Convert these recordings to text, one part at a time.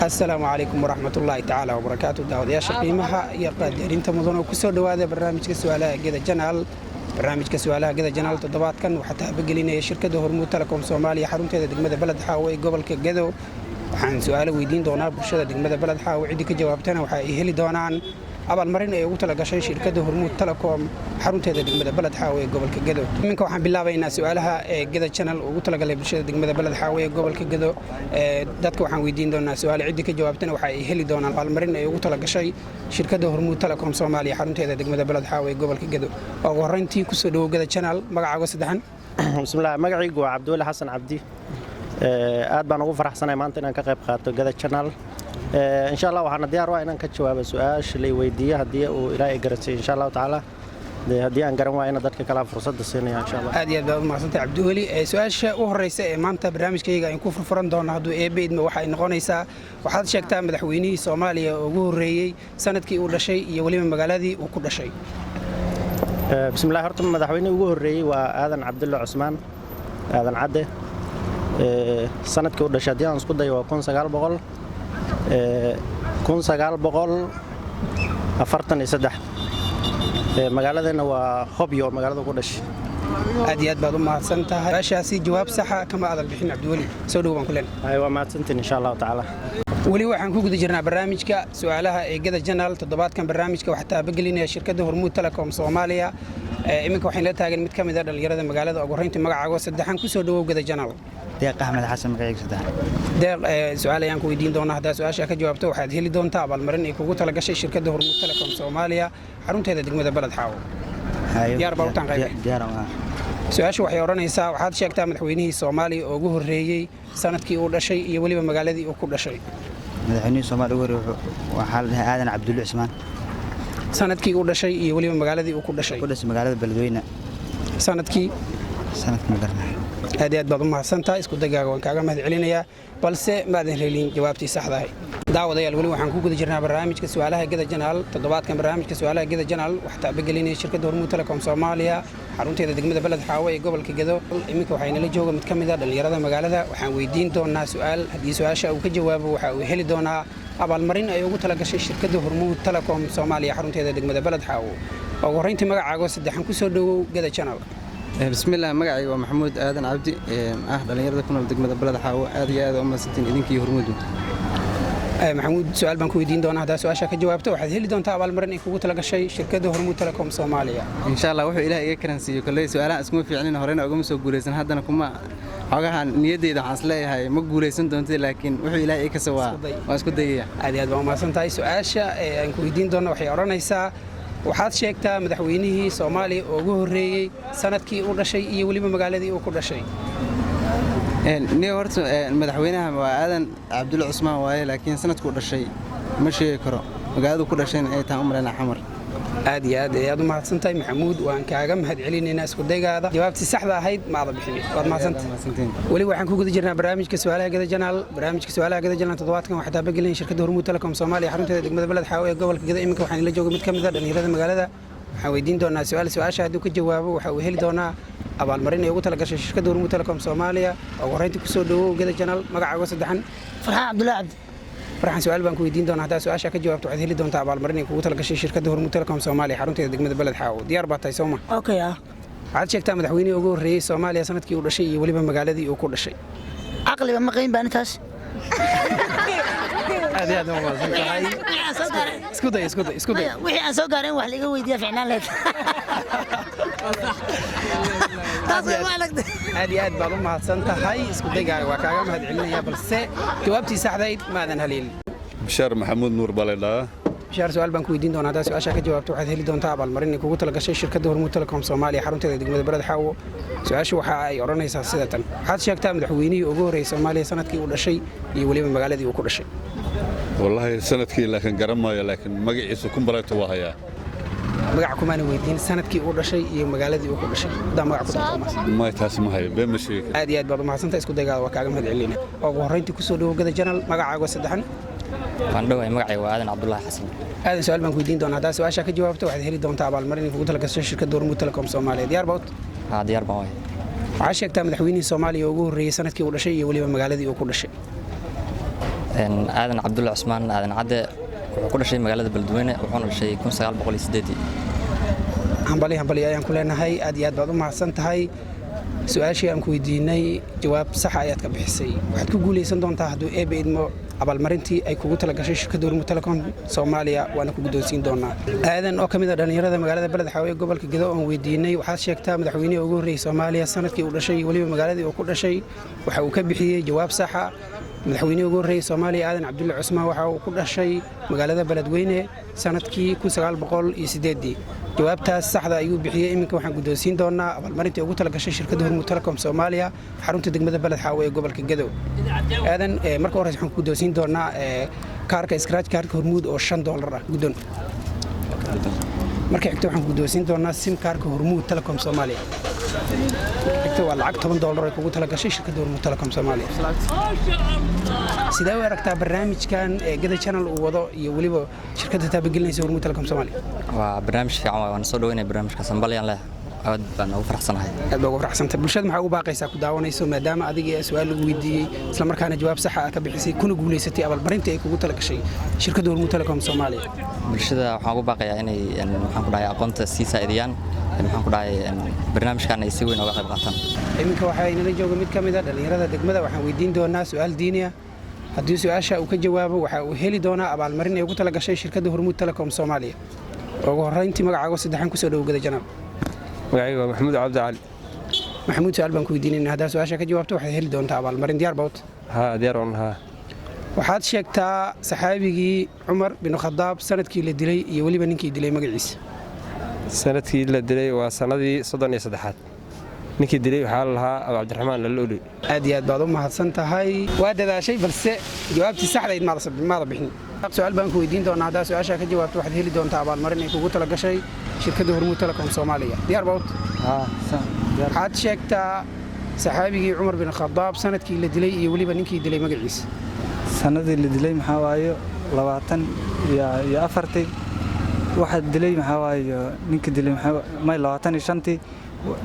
السلام عليكم ورحمة الله تعالى وبركاته. داود يا شقيمها يا قادرين تمضون وكسر هذا برنامج كسؤالها كذا جنال برنامج كسؤالها كذا جنال تضبط كان وحتى بقلينا شركة هرمود تلكم سوماليا حرمت هذا دقمة بلد حاوي قبل كجذو وحن سؤال ويدين دونا برشة دقمة بلد حاوي عندك جوابتنا وحيهلي دونان أبل مرينا يقول لك شيء شركة هرمود تلكم حرمت هذا دقمة بلد حاوي قبل كجذو منك وحن بالله بين سؤالها كذا جنال وقلت لك اللي برشة دقمة بلد حاوي قبل كجذو دتك وحن ويدين دونا سؤال عندك جوابتنا وحيهلي دونان أبل مرينا يقول لك شيء شركة هرمود تلكم سوماليا حرمت هذا دقمة بلد حاوي قبل كجذو وقرنتي كسر كذا جنال مقع وسدحن بسم الله مقعي جو عبد الله حسن عبدي aad baan ugu faraxsanahay maanta inaan ka qayb qaato gada channel insha Allah waxaan diyaar u ah inaan ka jawaabo su'aasha la weydiiyay hadii uu ilaahay garatay insha Allah taala hadii aan garan waayna dadka kala fursad siinaya insha Allah aad iyo aad u mahadsantahay Cabdiweli su'aasha u horeysa ee maanta barnaamijkayga aan ku furfuran doono haduu eebeedma waxay noqonaysaa waxaad sheegtaa madaxweynihii Soomaaliya ugu horeeyay sanadkii uu dhashay iyo waliba magaaladii uu ku dhashay بسم الله horta madaxweynihii ugu horeeyay waa Aadan Cabdulla Cusmaan Aadan Cadde sanadkii uu dhashay aan isku dayo 1900 magaaladana waa Hobyo magaalada ku dhashay aad iyo aad baad u mahadsantahay baashaasi jawaab sax ah kama adan bixin Cabdiweli soo dhawaan kuleen waa mahadsantiin insha Allah taala wali waxaan ku guda jirnaa barnaamijka su'aalaha ee gada channel toddobaadkan barnaamijka waxa taabagelinaya shirkadda Hormuud Telecom Soomaaliya iminka waxaan la taagan mid kamid ah dhalinyarada magaalada ugu horeyntii magacaaga saddexan ku soo dhawow gada channel deeq Ahmed Xasan magacayga saddexan deeq su'aal ayaan ku weydiin doonaa hadaa su'aasha ka jawaabto waxaad heli doontaa abaalmarin ay kugu tala gashay shirkadda Hormuud Telecom Soomaaliya xarunteeda degmada Balad Xaawo diyaar baa u tan qayb diyaar su'aashu waxay oranaysaa waxaad sheegtaa madaxweynihii Soomaaliya ugu horeeyay sanadkii uu dhashay iyo waliba magaaladii uu ku dhashay madaxweynihii Soomaaliya ugu horeeyay waxa la dhahaa Aadan Cabdulla Cusmaan sanadkii uu dhashay iyo waliba magaaladii uu ku dhashay magaalada Beledweyne sanadkii ma garanay aad baad u mahadsantahay isku dagaaga waan kaaga mahad celinayaa balse ma aadan helin jawaabtii saxda ah daawadayaal wali waxaan ku guda jirnaa barnaamijka su'aalaha gada channel toddobaadkan barnaamijka su'aalaha gada channel waxa taabagelinaya shirkadda Hormuud Telecom Soomaaliya xarunteeda degmada Balad Xaawo ee gobolka Gedo iminka waxayna la jooga mid kamid ah dhalinyarada magaalada waxaan weydiin doonaa su'aal hadii su'aasha uu ka jawaabo waxa uu heli doonaa abaalmarin ay ugu tala gashay shirkadda Hormuud Telecom Soomaaliya xarunteeda degmada Balad Xaawo ugu horeyntii magacaaga saddexan ku soo dhawow gada channel بسم الله مقعي ومحمود آدن عبدي دلنيرada ku nool degmada Balad Xaawo aad iyo aad u mahadsantiin idinkii Hormuud محمود سؤال بان ku weydiin doonaa hadaa su'aasha ka jawaabto waxaad heli doontaa abaalmarin ay kugu tala gashay shirkadda Hormuud Telecom Soomaaliya insha Allah wuxuu Ilaahay iga karansiiyo kulay su'aalaha isma fiicnin horena uga soo guuleysan haddana kuma xogahan niyadeeda waxaan isleeyahay ma guuleysan doonto laakiin wuxuu Ilaahay iga soo waa isku dayaya aad iyo aad baan mahadsantahay su'aasha aan ku weydiin doonaa waxay oranaysaa waxaad sheegtaa madaxweynihii Soomaaliya ugu horeeyay sanadkii uu dhashay iyo waliba magaaladii uu ku dhashay horta madaxweynaha waa Aadan Cabdulla Cusmaan waaye laakiin sanadkii uu dhashay ma sheegi karo magaaladu ku dhashayna ay tahay umrana xamar aad iyo aad u mahadsantahay Maxamuud waan kaaga mahad celinaynaa isku daygaada jawaabtii saxda ahayd ma aad bixin waad mahadsantahay wali waxaan ku guda jirnaa barnaamijka su'aalaha gada channel toddobaadkan waxa taabagelinaya shirkadda Hormuud Telecom Soomaaliya xarunteeda degmada Balad Xaawo ee gobolka Gedo iminka waxaan la jooga mid kamid ah dhalinyarada magaalada waxaan weydiin doonaa su'aasha haduu ka jawaabo waxa uu heli doonaa abaalmarin ay ugu tala gashay shirkadda Hormuud Telecom Soomaaliya ugu horeyntii ku soo dhawow gada channel magacaaga saddexan Farxaan Cabdulla Cabdi farxan su'aal baan ku weydiin doonaa hadaa su'aasha ka jawaabto waxaad heli doontaa abaalmarin ay kugu tala gashay shirkadda Hormuud Telecom Soomaaliya xarunteeda degmada Balad Xaawo diyaar baa tahay Sooma okay waxaad sheegtaa madaxweynihii ugu horeeyay Soomaaliya sanadkii uu dhashay iyo waliba magaaladii uu ku dhashay aqliba ma qayn baan taas aad u mahadsantahay isku day wixii aan soo gaareen wax laga weydiiyaa ficnaan leed aad baad u mahadsantahay isku daygaaga waa kaaga mahad celinayaa balse jawaabtii saxdayd ma aadan helin Bishaar Maxamuud Nuur Balada bishaar su'aal baan ku weydiin doonaa hadaa su'aasha ka jawaabto waxaad heli doontaa abaalmarin ay kugu tala gashay shirkadda Hormuud Telecom Soomaaliya xarunteeda degmada Balad Xaawo su'aashu waxa ay oranaysaa sida tan waxaad sheegtaa madaxweynihii ugu horeeyay Soomaaliya sanadkii uu dhashay iyo waliba magaaladii uu ku dhashay wallahi sanadkii laakiin garamaayo laakiin magaciisa kumbalayto waa hayaa magac kuma aan weydiin sanadkii uu dhashay iyo magaaladii uu ku dhashay hadaa magac ku darto ma taas ma hayo been ma sheegi aad baad u mahadsantahay isku daygaada waa kaaga mahad celinaa ugu horeyntii ku soo dhawow gada channel magacaaga saddexan waan dhawahay magacayga waa Aadan Cabdulla Xasan aadan su'aal baan ku weydiin doonaa hadaa su'aasha ka jawaabto waxaad heli doontaa abaalmarin ay kugu tala gashay shirkadda Hormuud Telecom Soomaaliya diyaar baa diyaar baan waxaad sheegtaa madaxweynihii Soomaaliya ugu horeeyay sanadkii uu dhashay iyo waliba magaaladii uu ku dhashay aadan cabdulle cusmaan aadan cadde wuxuu ku dhashay magaalada Beledweyne wuxuuna dhashay 1908 hambali ayaan ku leenahay aad iyo aad baad u mahadsan tahay su'aashii aan ku weydiinay jawaab sax ayaad ka bixisay waxaad ku guuleysan doontaa hadduu eebe idmo abaalmarintii ay kugu talagashay shirkadda Hormuud Telecom Soomaaliya waana ku guddoonsiin doonaa aadan oo kamid ah dhalinyarada magaalada Beled Xaawe ee gobolka Gedo oo weydiinay waxaad sheegtaa madaxweynihii ugu horreeyay Soomaaliya sanadkii uu dhashay waliba magaaladii uu ku dhashay waxa uu ka bixiyay jawaab sax ah madaxweynihii ugu horreeyay Soomaaliya aadan cabdulle cusmaan waxa uu ku dhashay magaalada Beledweyne sanadkii 1908 jawaabtaas saxda ayuu bixiyay iminka waxaan guddoonsiin doonaa abaalmarintii ugu talagashay shirkadda Hormuud Telecom Soomaaliya xarunta degmada Beled Xaawe ee gobolka Gedo aadan marka hore waxaan ku guddoonsiin doonaa kaarka scratch kaarka Hormuud oo $5 ah guddoon marka xigta waxaan ku guddoonsiin doonaa sim kaarka Hormuud Telecom Soomaaliya xigta waa lacag $10 ay kugu talagashay shirkadda Hormuud Telecom Soomaaliya sidee u aragtaa barnaamijkan Geda Channel uu wado iyo waliba shirkadda taabagelinaysa Hormuud Telecom Soomaaliya waa barnaamij fiican waan soo dhaweynay barnaamijka Sambaliyan leh aad baan ugu faraxsanahay aad baan ugu faraxsanahay bulshada maxaa ugu baaqaysaa ku daawanayso maadaama adiga su'aal lagu weydiiyay isla markaana jawaab sax ah ka bixisay kuna guuleysatay abaalmarinta ay kugu talagashay shirkadda Hormuud Telecom Soomaaliya bulshada waxaan ugu baaqayaa inay waxaan ku dhahay aqoonta sii saacidiyaan waxaan ku dhahay barnaamijkan ay si weyn uga qayb qaataan iminka waxa inala jooga mid kamid ah dhalinyarada degmada waxaan weydiin doonaa su'aal diini ah haddii su'aasha uu ka jawaabo waxa uu heli doonaa abaalmarin ay ugu talagashay shirkadda Hormuud Telecom Soomaaliya ugu horreyntii magacaaga saddexan ku soo dhaw Geda Channel magacaygu waa maxamuud cabdi cali maxamuud su'aal baan ku weydiinayna haddaa su'aasha ka jawaabto waxaad heli doontaa abaalmarin diyaar bawt diyaar waan haa waxaad sheegtaa saxaabigii Cumar bin Khadaab sanadkii la dilay iyo waliba ninkii dilay magaciisa sanadkii la dilay waa sanadii 33aad ninkii dilay waxaa la lahaa Abu Cabdiraxmaan Lalooli aad iyo aad baad u mahadsan tahay waa dadaashay balse jawaabtii saxda ayd maada bixin su'aal baan ku weydiin doonaa haddaa su'aasha ka jawaabto waxaad heli doontaa abaalmarin ay kugu talagashay shirkadda Hormuud Telecom Soomaaliya diyaar bawt waxaad sheegtaa saxaabigii Cumar bin Khadaab sanadkii la dilay iyo waliba ninkii dilay magaciisa sanadii la dilay maxaa waayo 24 waxa dilay maxaa waayo ninka dilay may 25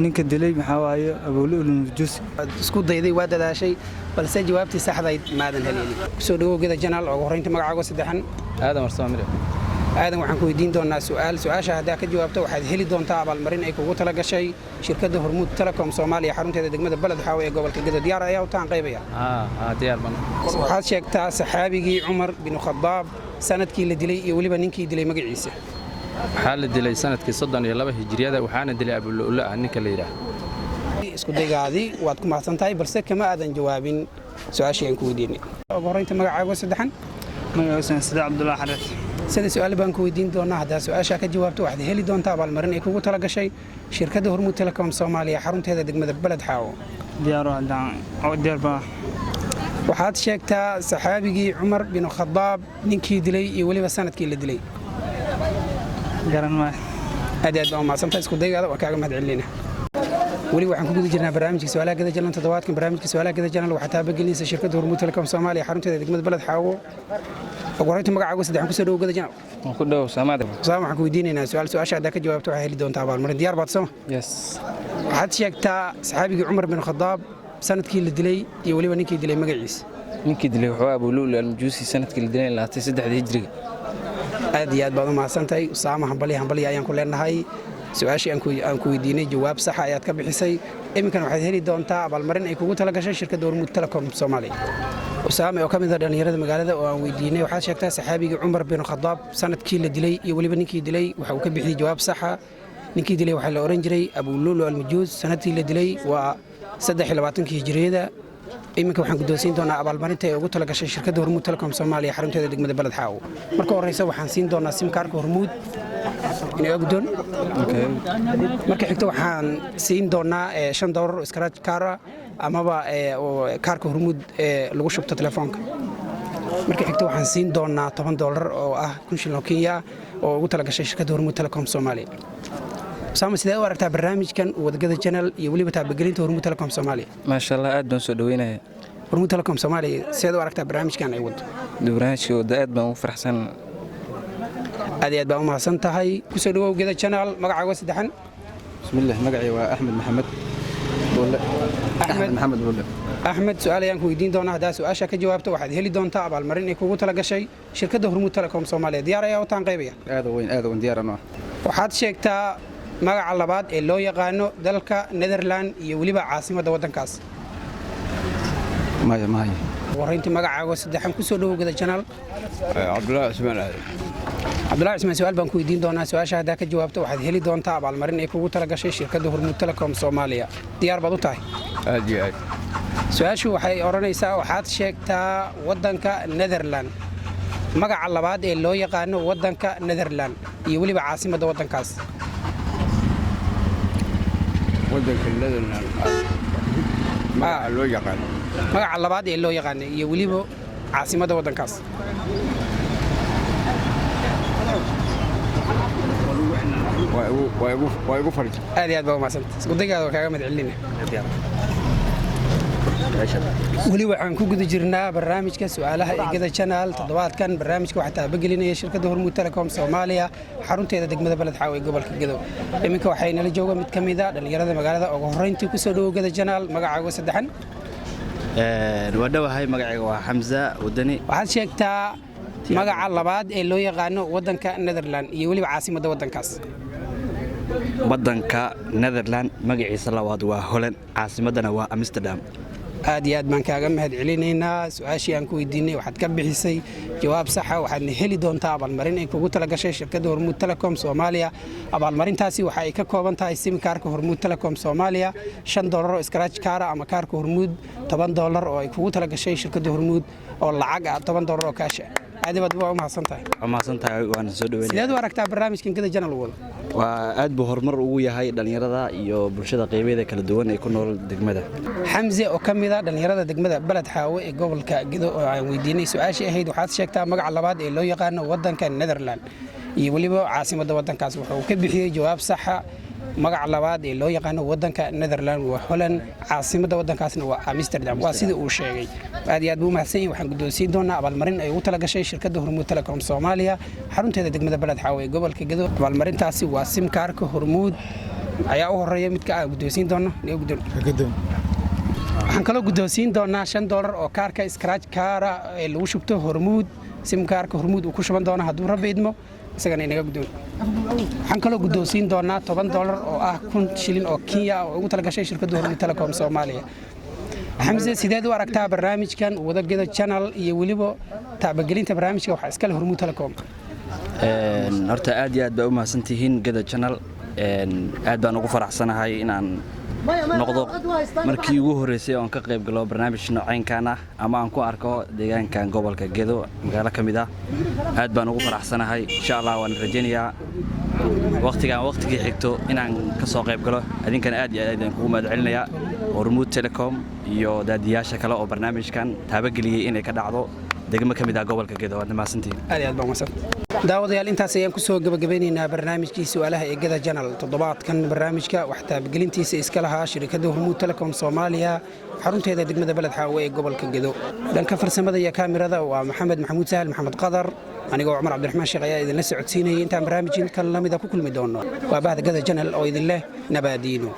ninka dilay maxaa waayo Abuulul Majuusi isku dayday waa dadaashay balse jawaabtii saxda ayd maadan helin soo dhawow Geda Channel ugu horreyntii magacaaga saddexan aadan warsaamire aadan waxaan ku weydiin doonaa su'aasha haddaa ka jawaabto waxaad heli doontaa abaalmarin ay kugu talagashay shirkadda Hormuud Telecom Soomaaliya xarunteeda degmada Beled Xaawe ee gobolka Gedo diyaar ayaa u taan qaybaya diyaar baan waxaad sheegtaa saxaabigii Cumar bin Khadaab sanadkii la dilay iyo waliba ninkii dilay magaciisa waxaa la dilay sanadkii 32 hijriyada waxaana dilay Abuulul ninka la yiraahdo isku daygaadii waad ku mahadsan tahay balse kama aadan jawaabin su'aashii aan ku weydiinay ugu horreyntii magacaaga saddexan magacaygu Sida Cabdullaahi Xareed sida su'aal baan ku weydiin doonaa haddaa su'aasha ka jawaabto waxaad heli doontaa abaalmarin ay kugu talagashay shirkadda Hormuud Telecom Soomaaliya xarunteeda degmada Beled Xaawe diyaar baa waxaad sheegtaa saxaabigii Cumar bin Khadaab ninkii dilay iyo waliba sanadkii la dilay garan ma aad baan u mahadsantahay isku daygaada waa kaaga mahadcelinayna weli waxaan ku guda jirnaa barnaamijka su'aalaha Geda Channel toddobaadkan barnaamijka su'aalaha Geda Channel waxaa taabagelinaysa shirkadda Hormuud Telecom Soomaaliya xarunteeda degmada Beled Xaawe ugu horreyntii magacaaga saddexan ku soo dhaw Geda Channel waan ku dhaw Soomaaliya waxaan ku weydiinaynaa su'aasha haddaa ka jawaabto waxaad heli doontaa abaalmarin diyaar baad soo waxaad sheegtaa saxaabigii Cumar bin Khadaab sanadkii la dilay iyo waliba ninkii dilay magaciisa ninkii dilay wuxuu Abuulul Majuusi sanadkii la dilay 23 hijriga aad iyo aad baad u mahadsantahay Usaama hambali ayaan ku leenahay su'aashii aan ku weydiinay jawaab sax ah ayaad ka bixisay iminkan waxaad heli doontaa abaalmarin ay kugu talagashay shirkadda Hormuud Telecom Soomaaliya Usaama oo kamid ah dhalinyarada magaalada oo aan weydiinay waxaad sheegtaa saxaabigii Cumar bin Khadaab sanadkii la dilay iyo waliba ninkii dilay waxa uu ka bixiyay jawaab sax ah ninkii dilay waxa la oran jiray Abuulul Majuus sanadkii la dilay waa 23 hijriyada iminka waxaan guddoonsiin doonaa abaalmarinta ay ugu talagashay shirkadda Hormuud Telecom Soomaaliya xarunteeda degmada Beled Xaawe marka horeysa waxaan siin doonaa sim kaarka Hormuud inay guddoon marka xigta waxaan siin doonaa $5 scratch kaara amaba kaarka Hormuud lagu shubto telefoonka marka xigta waxaan siin doonaa $10 oo ah shilin Kenya oo ugu talagashay shirkadda Hormuud Telecom Soomaaliya Usaama sidee u aragtaa barnaamijkan Geda Channel iyo waliba taabagelinta Hormuud Telecom Soomaaliya maasha Allah aad baan soo dhaweynaya Hormuud Telecom Soomaaliya sidee u aragtaa barnaamijkan ay wado barnaamijka wada aad baan u faraxsan aad iyo aad baan u mahadsan tahay ku soo dhawow Geda Channel magacaaga saddexan bismillaah magacay waa Axmed Maxamed Buule axmed su-aal ayaan ku weydiin doonaa haddaa su-aasha ka jawaabto waxaad heli doontaa abaalmarin ay kugu tala gashay shirkadda hormuud telecom soomaaliya diyaar ayaa u taan qaybaya aad u weyn diyaarano waxaad sheegtaa magaca labaad ee loo yaqaano dalka Netherland iyo weliba caasimadda waddankaas maya warrayntii magacaaga saddexan ku soo dhawow gada janaal cabdullaahi cismaan aadan cabdullaahi cismaan su-aal baan ku weydiin doonaa su-aasha haddaa ka jawaabto waxaad heli doontaa abaalmarin ay kugu tala gashay shirkadda hormuud telecom soomaaliya diyaar baad u tahay aad iyo aad su-aashu waxay odhanaysaa waxaad sheegtaa waddanka Netherland magaca labaad ee loo yaqaano waddanka Netherland iyo weliba caasimadda waddankaas waddanka Netherland magaca loo yaqaano magaca labaad ee loo yaqaano iyo weliba caasimadda waddankaas waa igu fariis aad iyo aad baa umahadsanta iskudaygaada kaaga madcelinina weli waxaan ku guda jirnaa barnaamijka su'aalaha eegada channel toddobaadkan barnaamijka waxaa taabagelinaya shirkadda hormuud telecom soomaaliya xarunteeda degmada beled xaawe ee gobolka gadow iminka waxay nala jooga mid ka mid a dhallinyarada magaalada ugu horreyntii ku soo dhawow gada channel magacaaga saddexan waa dhowahay magacayga waa xamza wadani waxaad sheegtaa magaca labaad ee loo yaqaano waddanka Netherland iyo weliba caasimadda waddankaas waddanka Netherland magaciisa labaad waa Holland caasimaddana waa Amsterdam aad iyo aad baan kaaga mahadcelinaynaa su-aashii aan ku weydiinay waxaad ka bixisay jawaab saxa waxaadna heli doontaa abaalmarin ay kugu tala gashay shirkadda hormuud telecom soomaaliya abaalmarintaasi waxa ay ka kooban tahay sim kaarka hormuud telecom soomaaliya $5 oo scratch kaara ama kaarka hormuud $10 oo ay kugu tala gashay shirkadda hormuud oo lacag ah $10 oo kaash aad baad u mahadsantahay waan soo dhaweynaa sideed u aragtaa barnaamijkan gada channel wada waa aad buu horumar ugu yahay dhalinyarada iyo bulshada qaybadeeda kala duwan ee ku nool degmada xamze oo ka mid ah dhalinyarada degmada beled xaawe ee gobolka Gedo oo aan weydiinay su-aashii ahayd waxaad sheegtaa magaca labaad ee loo yaqaano waddanka Netherland iyo weliba caasimadda waddankaas wuxuu ka bixiyey jawaab saxa magaca labaad ee loo yaqaano waddanka Netherland waa Holland caasimadda waddankaasna waa Amsterdam waa sida uu sheegay aad iyo aad buu mahadsan yahay waxaan guddoonsiin doonaa abaalmarin ay ugu tala gashay shirkadda hormuud telecom soomaaliya xarunteeda degmada beled xaawe ee gobolka Gedo abaalmarintaasi waa sim kaarka hormuud ayaa u horeeya midka aan guddoonsiin doono waxaan kaloo guddoonsiin doonaa $5 oo kaarka scratch kaara ee lagu shubto hormuud sim kaarka hormuud uu ku shuban doono hadduu rabbi idmo isagana inaga guddoon waxaan kaloo guddoonsiin doonaa $10 oo ah 1,000 shilin oo Kenya oo ugu tala gashay shirkadda hormuud telecom soomaaliya xamse sideed u aragtaa barnaamijkan wadagada channel iyo weliba taabagelinta barnaamijka waxaa iskale hormuud telecom horta aad iyo aad baa u mahadsantihiin gada channel aad baan ugu faraxsanahay inaan noqdo markii ugu horeysay oon ka qayb galo barnaamij noocaynkan ah ama aan ku arko deegaankan gobolka Gedo magaalo ka mid ah aad baan ugu faraxsanahay insha Allah waan rajaynayaa waqtigii xigto inaan ka soo qayb galo adinkana aad iyo aad aan kugu mahadcelinayaa hormuud telecom iyo daadiyaasha kale oo barnaamijkan taabageliyay inay ka dhacdo degmo ka mid ah gobolka Gedo waad mahadsantihiin aad iyo aad baan mahadsan daawadayaal intaas ayaan ku soo gabagabeynaynaa barnaamijkii su'aalaha eegada channel toddobaadkan barnaamijka wax taabagelintiisa iska lahaa shirkadda hormuud telecom soomaaliya xarunteeda degmada beled xaawe ee gobolka Gedo dhanka farsamada iyo kaamirada waa maxamed maxamuud sahal maxamed qadar anigoo cumar cabdiraxmaan sheekh ayaa idinla socodsiinayay intaan barnaamijkan kala lamida ku kulmi doono waa bahda gada channel oo idin leh nabaadiino